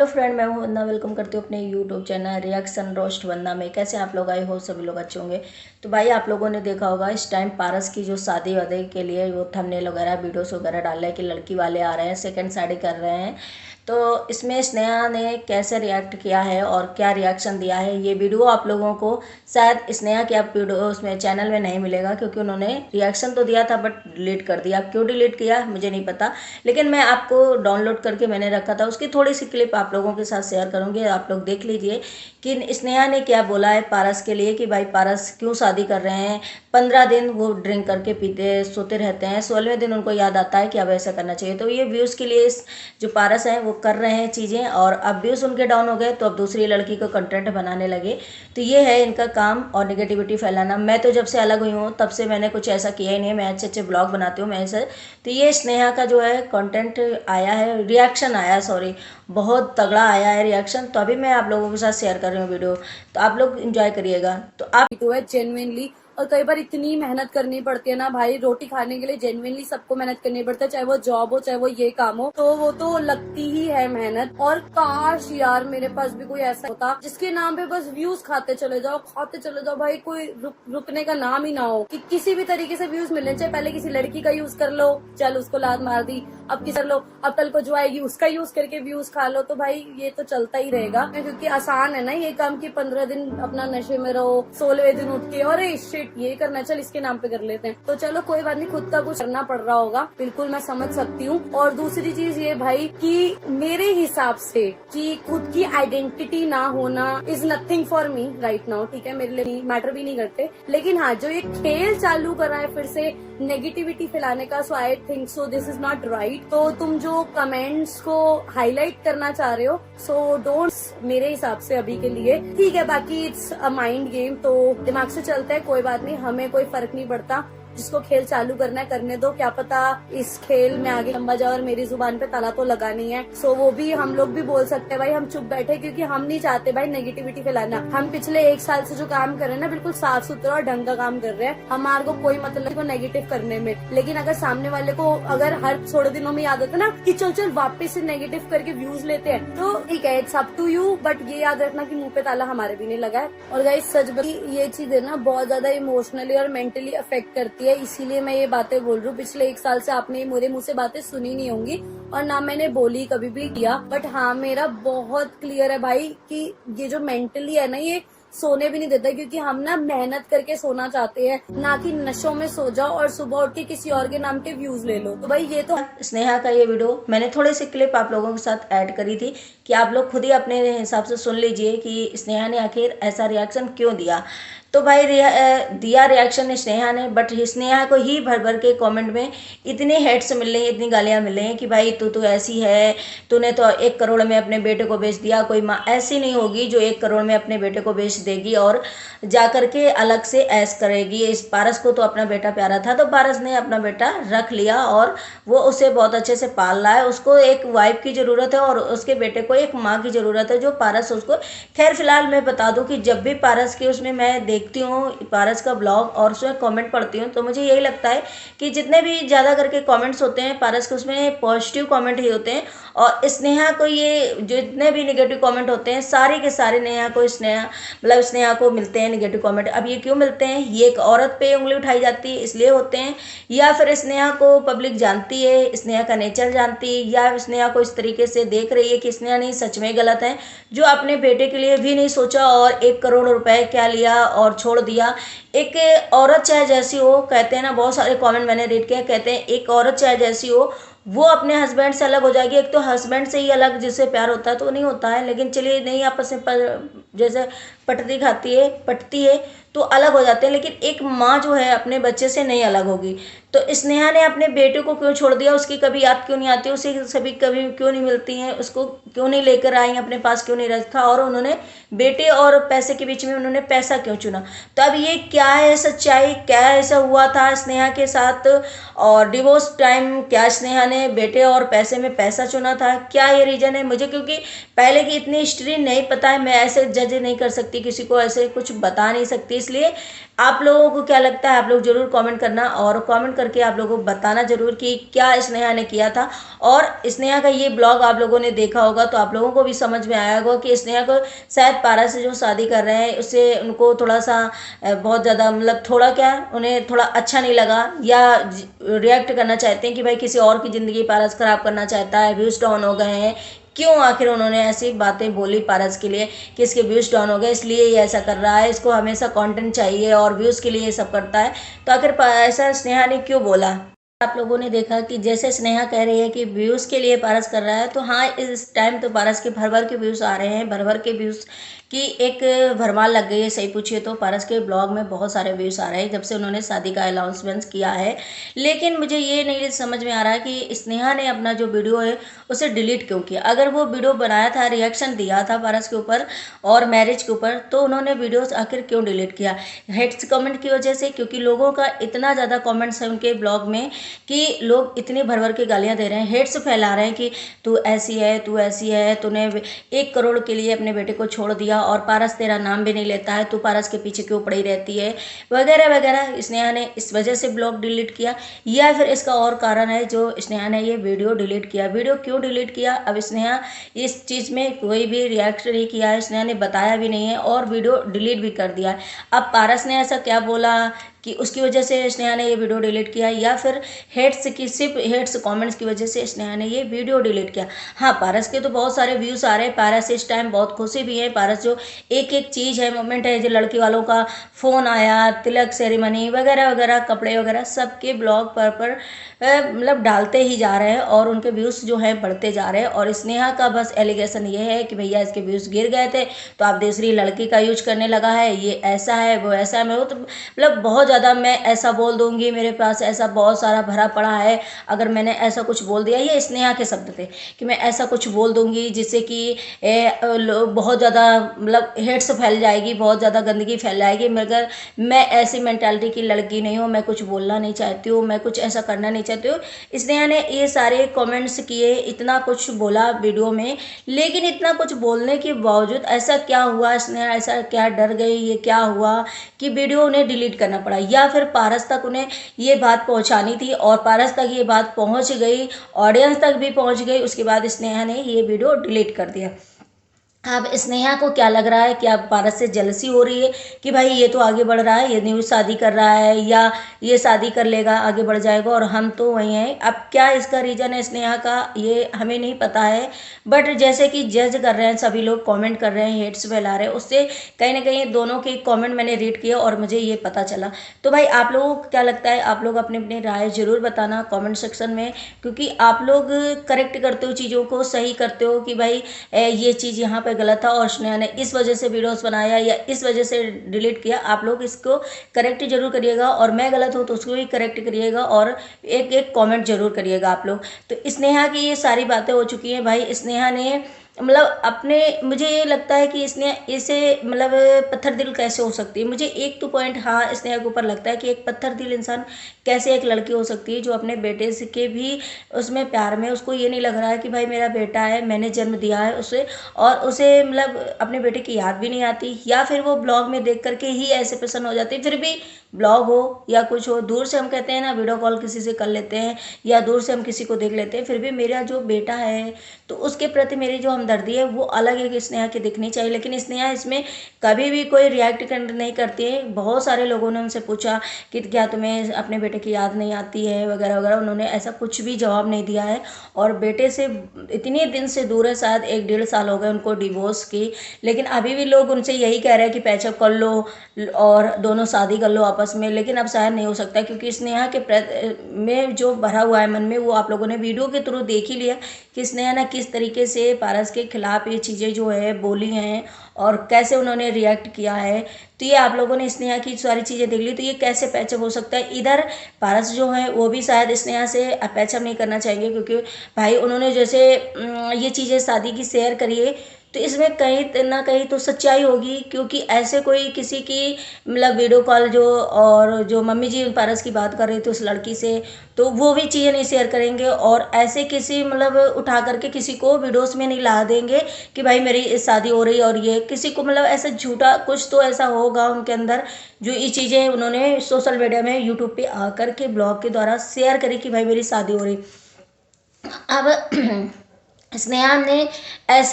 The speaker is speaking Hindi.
हेलो फ्रेंड, मैं हूं वंदना। वेलकम करती हूँ अपने यूट्यूब चैनल रिएक्शन रोस्ट वंदना में। कैसे आप लोग आए हो? सभी लोग अच्छे होंगे। तो भाई आप लोगों ने देखा होगा इस टाइम पारस की जो शादी वादी के लिए वो थंबनेल वगैरह वीडियोस वगैरह डाल रहे हैं कि लड़की वाले आ रहे हैं, सेकंड शादी कर रहे हैं। तो इसमें स्नेहा ने कैसे रिएक्ट किया है और क्या रिएक्शन दिया है, ये वीडियो आप लोगों को शायद स्नेहा के आप वीडियो उसमें चैनल में नहीं मिलेगा, क्योंकि उन्होंने रिएक्शन तो दिया था बट डिलीट कर दिया। क्यों डिलीट किया मुझे नहीं पता, लेकिन मैं आपको डाउनलोड करके मैंने रखा था, उसकी थोड़ी सी क्लिप आप लोगों के साथ शेयर करूंगी। आप लोग देख लीजिए कि स्नेहा ने क्या बोला है पारस के लिए, कि भाई पारस क्यों शादी कर रहे हैं। 15 दिन वो ड्रिंक करके पीते सोते रहते हैं, 16वें दिन उनको याद आता है कि अब ऐसा करना चाहिए। तो ये व्यूज़ के लिए जो पारस हैं वो कर रहे हैं चीज़ें, और अब व्यूज़ उनके डाउन हो गए तो अब दूसरी लड़की को कंटेंट बनाने लगे। तो ये है इनका काम और नेगेटिविटी फैलाना। मैं तो जब से अलग हुई हूँ तब से मैंने कुछ ऐसा किया ही नहीं है, मैं अच्छे अच्छे ब्लॉग बनाती हूँ मैं ऐसे। तो ये स्नेहा का जो है कंटेंट आया है, रिएक्शन आया, सॉरी, बहुत तगड़ा आया है रिएक्शन। तो अभी मैं आप लोगों के साथ शेयर कर रही हूँ वीडियो, तो आप लोग एंजॉय करिएगा। तो आप तो है जेन्युइनली। और कई बार इतनी मेहनत करनी पड़ती है ना भाई, रोटी खाने के लिए जेन्युइनली सबको मेहनत करनी पड़ती है, चाहे वो जॉब हो चाहे वो ये काम हो, तो वो तो लगती ही है मेहनत। और काश यार मेरे पास भी कोई ऐसा होता जिसके नाम पे बस व्यूज खाते चले जाओ भाई, कोई रुकने का नाम ही ना हो, कि किसी भी तरीके से व्यूज मिलने चाहिए। पहले किसी लड़की का यूज कर लो, चल उसको लात मार दी, अब किसी कर लो, अब कल को जो आएगी उसका यूज करके व्यूज खा लो। तो भाई ये तो चलता ही रहेगा, क्योंकि आसान है ना ये काम कि 15 दिन अपना नशे में रहो, 16वें दिन उठ के और शिट ये करना, चल इसके नाम पे कर लेते हैं। तो चलो कोई बात नहीं, खुद का कुछ करना पड़ रहा होगा, बिल्कुल मैं समझ सकती हूँ। और दूसरी चीज ये भाई कि मेरे हिसाब से कि खुद की आइडेंटिटी ना होना is nothing for me right now, ठीक है, मेरे लिए मैटर भी नहीं करते। लेकिन हाँ, जो ये खेल चालू करा है फिर से नेगेटिविटी फैलाने का, so I think so this is not right. तो तुम जो कमेंट्स को हाईलाइट करना चाह रहे हो, सो डोंट, मेरे हिसाब से अभी के लिए ठीक है। बाकी इट्स अ माइंड गेम, तो दिमाग से चलता है, कोई बात नहीं, हमें कोई फर्क नहीं पड़ता। जिसको खेल चालू करना है करने दो, क्या पता इस खेल में आगे लंबा जाए और मेरी जुबान पे ताला तो लगा नहीं है। सो वो भी हम लोग भी बोल सकते हैं भाई, हम चुप बैठे क्योंकि हम नहीं चाहते भाई नेगेटिविटी फैलाना। हम पिछले 1 साल से जो काम कर रहे हैं ना, बिल्कुल साफ सुथरा और ढंग का काम कर रहे हैं, हमारे को कोई मतलब को नेगेटिव करने में। लेकिन अगर सामने वाले को अगर हर थोड़े दिनों में याद आता ना कि चल चल वापस से नेगेटिव करके व्यूज लेते हैं, तो ठीक है, it's up to you. But ये याद रखना कि मुंह पे ताला हमारे भी नहीं लगा है। और गाइस सच बता, ये चीज है ना बहुत ज्यादा इमोशनली और मेंटली अफेक्ट करती है, इसीलिए मैं ये बातें बोल रही हूँ। पिछले 1 साल से आपने मेरे मुंह से बातें सुनी नहीं होंगी और ना मैंने बोली कभी भी किया। बट हाँ, मेरा बहुत क्लियर है भाई कि ये जो मेंटली है ना, ये सोने भी नहीं देता, क्योंकि हम ना मेहनत करके सोना चाहते हैं, ना कि नशों में सो जाओ और सुबह उठ के किसी और के नाम के व्यूज ले लो। तो भाई ये तो स्नेहा का ये वीडियो मैंने थोड़ी सी क्लिप आप लोगों के साथ ऐड करी थी कि आप लोग खुद ही अपने हिसाब से सुन लीजिए कि स्नेहा ने आखिर ऐसा रिएक्शन क्यों दिया। तो भाई दिया रिएक्शन स्नेहा ने, बट स्नेहा को ही भर भर के कमेंट में इतने हेट्स मिल रही हैं, इतनी गालियां मिल रही हैं कि भाई तू ऐसी है, तूने तो 1 करोड़ में अपने बेटे को बेच दिया। कोई माँ ऐसी नहीं होगी जो 1 करोड़ में अपने बेटे को बेच देगी और जा करके अलग से ऐश करेगी। इस पारस को तो अपना बेटा प्यारा था, तो पारस ने अपना बेटा रख लिया और वो उसे बहुत अच्छे से पाल रहा है। उसको एक वाइफ की ज़रूरत है और उसके बेटे को एक माँ की ज़रूरत है, जो पारस उसको। खैर फिलहाल मैं बता दूं कि जब भी पारस की उसमें मैं देखती हूँ पारस का ब्लॉग और उसमें कमेंट पढ़ती हूँ, तो मुझे यही लगता है कि जितने भी ज़्यादा करके कमेंट्स होते हैं पारस के, उसमें पॉजिटिव कमेंट ही होते हैं। और स्नेहा को ये जितने भी नेगेटिव कमेंट होते हैं सारे के सारे स्नेहा को मिलते हैं नेगेटिव कमेंट। अब ये क्यों मिलते हैं? ये एक औरत पे उंगली उठाई जाती है इसलिए होते हैं, या फिर स्नेहा को पब्लिक जानती है, स्नेहा का नेचर जानती है, या स्नेहा को इस तरीके से देख रही है कि स्नेहा नहीं सच में गलत है, जो अपने बेटे के लिए भी नहीं सोचा और 1 करोड़ रुपए क्या लिया और छोड़ दिया। एक औरत चाहे जैसी हो, कहते हैं ना, बहुत सारे कमेंट मैंने रीड किया, कहते हैं एक औरत चाहे जैसी हो वो अपने हस्बैंड से अलग हो जाएगी। एक तो हस्बैंड से ही अलग जिससे प्यार होता है तो नहीं होता है, लेकिन चलिए नहीं आपस में जैसे पटती है तो अलग हो जाते हैं, लेकिन एक माँ जो है अपने बच्चे से नहीं अलग होगी। तो स्नेहा ने अपने बेटे को क्यों छोड़ दिया? उसकी कभी याद क्यों नहीं आती? उसे सभी कभी क्यों नहीं मिलती हैं? उसको क्यों नहीं लेकर आई, अपने पास क्यों नहीं रखा? और उन्होंने बेटे और पैसे के बीच में उन्होंने पैसा क्यों चुना? तो अब ये क्या है सच्चाई? क्या ऐसा हुआ था स्नेहा के साथ? और डिवोर्स टाइम क्या स्नेहा ने बेटे और पैसे में पैसा चुना था? क्या ये रीजन है? मुझे क्योंकि पहले की इतनी हिस्ट्री नहीं पता है, मैं ऐसे जज नहीं कर सकती, किसी को ऐसे कुछ बता नहीं सकती, इसलिए आप लोगों को क्या लगता है, आप लोग जरूर कमेंट करना, और कमेंट करके आप लोगों को बताना जरूर कि क्या स्नेहा ने किया था। और स्नेहा का ये ब्लॉग आप लोगों ने देखा होगा तो आप लोगों को भी समझ में आया होगा कि स्नेहा को शायद पारस से जो शादी कर रहे हैं उससे उनको थोड़ा सा बहुत ज़्यादा मतलब थोड़ा क्या उन्हें थोड़ा अच्छा नहीं लगा, या रिएक्ट करना चाहते हैं कि भाई किसी और की ज़िंदगी पारस खराब करना चाहता है, व्यूज़ डाउन हो गए हैं। क्यों आखिर उन्होंने ऐसी बातें बोली पारस के लिए कि इसके व्यूज़ डाउन हो गए इसलिए ये ऐसा कर रहा है, इसको हमेशा कंटेंट चाहिए और व्यूज़ के लिए ये सब करता है। तो आखिर ऐसा स्नेहा ने क्यों बोला? आप लोगों ने देखा कि जैसे स्नेहा कह रही है कि व्यूज़ के लिए पारस कर रहा है, तो हाँ इस टाइम तो पारस के भर भर के व्यूज़ आ रहे हैं, भर भर के व्यूज़ की एक भरमार लग गई है। सही पूछिए तो पारस के ब्लॉग में बहुत सारे व्यूज़ आ रहे हैं जब से उन्होंने शादी का अनाउंसमेंट किया है। लेकिन मुझे ये नहीं समझ में आ रहा है कि स्नेहा ने अपना जो वीडियो है उसे डिलीट क्यों किया। अगर वो वीडियो बनाया था, रिएक्शन दिया था पारस के ऊपर और मैरिज के ऊपर, तो उन्होंने वीडियोस आखिर क्यों डिलीट किया? हेट्स कमेंट की वजह से, क्योंकि लोगों का इतना ज़्यादा कमेंट्स है उनके ब्लॉग में कि लोग इतनी भर भर के गालियाँ दे रहे हैं, हेट्स फैला रहे हैं कि तू ऐसी है, तू ऐसी है, तूने 1 करोड़ के लिए अपने बेटे को छोड़ दिया और पारस तेरा नाम भी नहीं लेता है, तू पारस के पीछे क्यों पड़ी रहती है, वगैरह वगैरह। स्नेहा ने इस वजह से ब्लॉग डिलीट किया, या फिर इसका और कारण है जो स्नेहा ने ये वीडियो डिलीट किया। वीडियो क्यों डिलीट किया? अब स्नेहा इस चीज़ में कोई भी रिएक्ट नहीं किया है, स्नेहा ने बताया भी नहीं है और वीडियो डिलीट भी कर दिया है। अब पारस ने ऐसा क्या बोला कि उसकी वजह से स्नेहा ने ये वीडियो डिलीट किया, या फिर हेट्स की, सिर्फ हेट्स कमेंट्स की वजह से स्नेहा ने ये वीडियो डिलीट किया? हाँ, पारस के तो बहुत सारे व्यूज़ आ रहे हैं, पारस इस टाइम बहुत खुशी भी है। पारस जो एक एक चीज़ है, मोमेंट है, जो लड़की वालों का फ़ोन आया, तिलक सेरेमनी वगैरह वगैरह, कपड़े वगैरह, सबके ब्लॉग पर मतलब डालते ही जा रहे हैं और उनके व्यूज़ जो है बढ़ते जा रहे हैं। और स्नेहा का बस एलिगेशन ये है कि भैया इसके व्यूज़ गिर गए थे तो आप दूसरी लड़की का यूज करने लगा है, ये ऐसा है वो ऐसा है। मैं वो तो मतलब बहुत ज़्यादा मैं ऐसा बोल दूंगी, मेरे पास ऐसा बहुत सारा भरा पड़ा है, अगर मैंने ऐसा कुछ बोल दिया, ये स्नेहा के शब्द थे कि मैं ऐसा कुछ बोल दूंगी जिससे कि बहुत ज़्यादा मतलब हेट्स फैल जाएगी, बहुत ज़्यादा गंदगी फैल जाएगी। मगर मैं ऐसी मेंटालिटी की लड़की नहीं हूँ, मैं कुछ बोलना नहीं चाहती हूँ, मैं कुछ ऐसा करना नहीं चाहती हूँ। स्नेहा ने ये सारे कमेंट्स किए, इतना कुछ बोला वीडियो में, लेकिन इतना कुछ बोलने के बावजूद ऐसा क्या हुआ, स्नेहा ऐसा क्या डर गई, ये क्या हुआ कि वीडियो उन्हें डिलीट करना पड़ा? या फिर पारस तक उन्हें ये बात पहुंचानी थी और पारस तक ये बात पहुंच गई, ऑडियंस तक भी पहुंच गई, उसके बाद स्नेहा ने ये वीडियो डिलीट कर दिया। अब स्नेहा को क्या लग रहा है कि अब पारस से जेलसी हो रही है कि भाई ये तो आगे बढ़ रहा है, ये न्यू शादी कर रहा है, या ये शादी कर लेगा, आगे बढ़ जाएगा और हम तो वहीं हैं। अब क्या इसका रीज़न है स्नेहा का, ये हमें नहीं पता है। बट जैसे कि जज कर रहे हैं सभी लोग, कमेंट कर रहे हैं, हेट्स फैला रहे हैं, उससे कहीं ना कहीं दोनों के कमेंट मैंने रीड किए और मुझे ये पता चला। तो भाई आप लोगों को क्या लगता है? आप लोग अपनी अपनी राय जरूर बताना कमेंट सेक्शन में, क्योंकि आप लोग करेक्ट करते हो, चीज़ों को सही करते हो कि भाई ये चीज़ यहाँ पर गलत था और स्नेहा ने इस वजह से वीडियोस बनाया या इस वजह से डिलीट किया। आप लोग इसको करेक्ट जरूर करिएगा और मैं गलत हूँ तो उसको भी करेक्ट करिएगा और एक एक कमेंट जरूर करिएगा आप लोग। तो स्नेहा की ये सारी बातें हो चुकी हैं भाई। स्नेहा ने मतलब अपने, मुझे ये लगता है कि इसने इसे मतलब पत्थर दिल कैसे हो सकती है। मुझे एक तो पॉइंट हाँ स्नेहा के ऊपर लगता है कि एक पत्थर दिल इंसान कैसे एक लड़की हो सकती है जो अपने बेटे से के भी उसमें प्यार में, उसको ये नहीं लग रहा है कि भाई मेरा बेटा है, मैंने जन्म दिया है उसे, और उसे मतलब अपने बेटे की याद भी नहीं आती, या फिर वो ब्लॉग में देख करके ही ऐसे प्रसन्न हो जाती है। फिर भी ब्लॉग हो या कुछ हो, दूर से हम कहते हैं ना वीडियो कॉल किसी से कर लेते हैं या दूर से हम किसी को देख लेते हैं, फिर भी मेरा जो बेटा है तो उसके प्रति मेरी जो हमदर्दी है वो अलग है कि स्नेहा की दिखनी चाहिए। लेकिन स्नेहा इसमें कभी भी कोई रिएक्ट नहीं करती है। बहुत सारे लोगों ने उनसे पूछा कि क्या तुम्हें अपने बेटे की याद नहीं आती है वगैरह वगैरह, उन्होंने ऐसा कुछ भी जवाब नहीं दिया है और बेटे से इतने दिन से दूर है, शायद 1-1.5 साल हो गए उनको डिवोर्स की, लेकिन अभी भी लोग उनसे यही कह रहे हैं कि पैचअप कर लो और दोनों शादी कर लो आपस में। लेकिन अब शायद नहीं हो सकता क्योंकि स्नेहा के में जो भरा हुआ है मन में वो आप लोगों ने वीडियो के थ्रू देख ही लिया कि स्नेहा ने किस तरीके से पारस के खिलाफ ये चीज़ें जो है बोली हैं और कैसे उन्होंने रिएक्ट किया है। तो ये आप लोगों ने स्नेहा की सारी चीज़ें देख ली, तो ये कैसे पैचअप हो सकता है। इधर पारस जो है वो भी शायद स्नेहा से पैचअप नहीं करना चाहेंगे क्योंकि भाई उन्होंने जैसे ये चीज़ें शादी की शेयर करी है तो इसमें कहीं ना कहीं तो सच्चाई होगी, क्योंकि ऐसे कोई किसी की मतलब वीडियो कॉल जो, और जो मम्मी जी पारस की बात कर रहे थे उस लड़की से, तो वो भी चीज़ें नहीं शेयर करेंगे, और ऐसे किसी मतलब उठा करके किसी को वीडियोस में नहीं ला देंगे कि भाई मेरी शादी हो रही है, और ये किसी को मतलब ऐसा झूठा कुछ तो ऐसा होगा उनके अंदर, जो ये चीज़ें उन्होंने सोशल मीडिया में यूट्यूब पे आकर के ब्लॉग के द्वारा शेयर करी कि भाई मेरी शादी हो रही। अब स्नेहा ने ऐसा